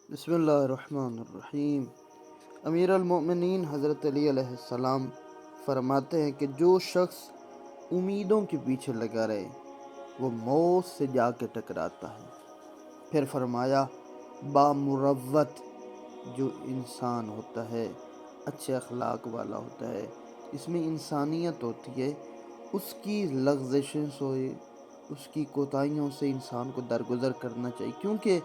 بسم اللہ الرحمن الرحیم۔ امیر المؤمنین حضرت علی علیہ السلام فرماتے ہیں کہ جو شخص امیدوں کے پیچھے لگا رہے وہ موت سے جا کے ٹکراتا ہے۔ پھر فرمایا بامروت جو انسان ہوتا ہے اچھے اخلاق والا ہوتا ہے، اس میں انسانیت ہوتی ہے، اس کی لغزشوں سے، اس کی کوتاہیوں سے انسان کو درگزر کرنا چاہیے، کیونکہ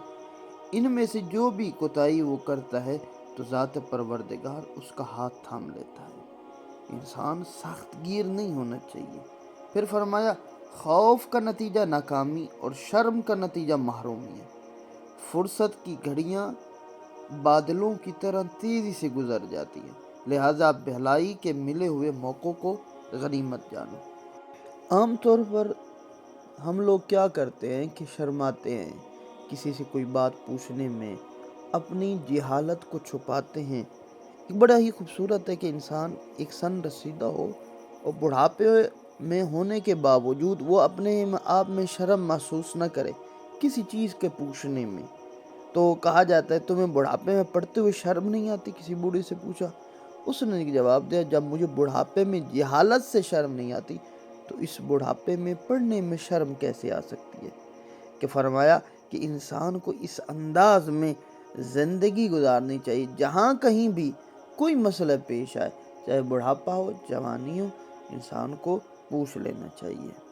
ان میں سے جو بھی کوتاہی وہ کرتا ہے تو ذات پروردگار اس کا ہاتھ تھام لیتا ہے۔ انسان سخت گیر نہیں ہونا چاہیے۔ پھر فرمایا خوف کا نتیجہ ناکامی اور شرم کا نتیجہ محرومی ہے۔ فرصت کی گھڑیاں بادلوں کی طرح تیزی سے گزر جاتی ہیں، لہٰذا بھلائی کے ملے ہوئے موقعوں کو غنیمت جانو۔ عام طور پر ہم لوگ کیا کرتے ہیں کہ شرماتے ہیں، کسی سے کوئی بات پوچھنے میں اپنی جہالت کو چھپاتے ہیں۔ ایک بڑا ہی خوبصورت ہے کہ انسان ایک سن رسیدہ ہو اور بڑھاپے میں ہونے کے باوجود وہ اپنے آپ میں شرم محسوس نہ کرے کسی چیز کے پوچھنے میں۔ تو کہا جاتا ہے تمہیں بڑھاپے میں پڑھتے ہوئے شرم نہیں آتی؟ کسی بوڑھے سے پوچھا، اس نے جواب دیا جب مجھے بڑھاپے میں جہالت سے شرم نہیں آتی تو اس بڑھاپے میں پڑھنے میں شرم کیسے آ سکتی ہے؟ کہ فرمایا کہ انسان کو اس انداز میں زندگی گزارنی چاہیے، جہاں کہیں بھی کوئی مسئلہ پیش آئے، چاہے بڑھاپا ہو جوانی ہو، انسان کو پوچھ لینا چاہیے۔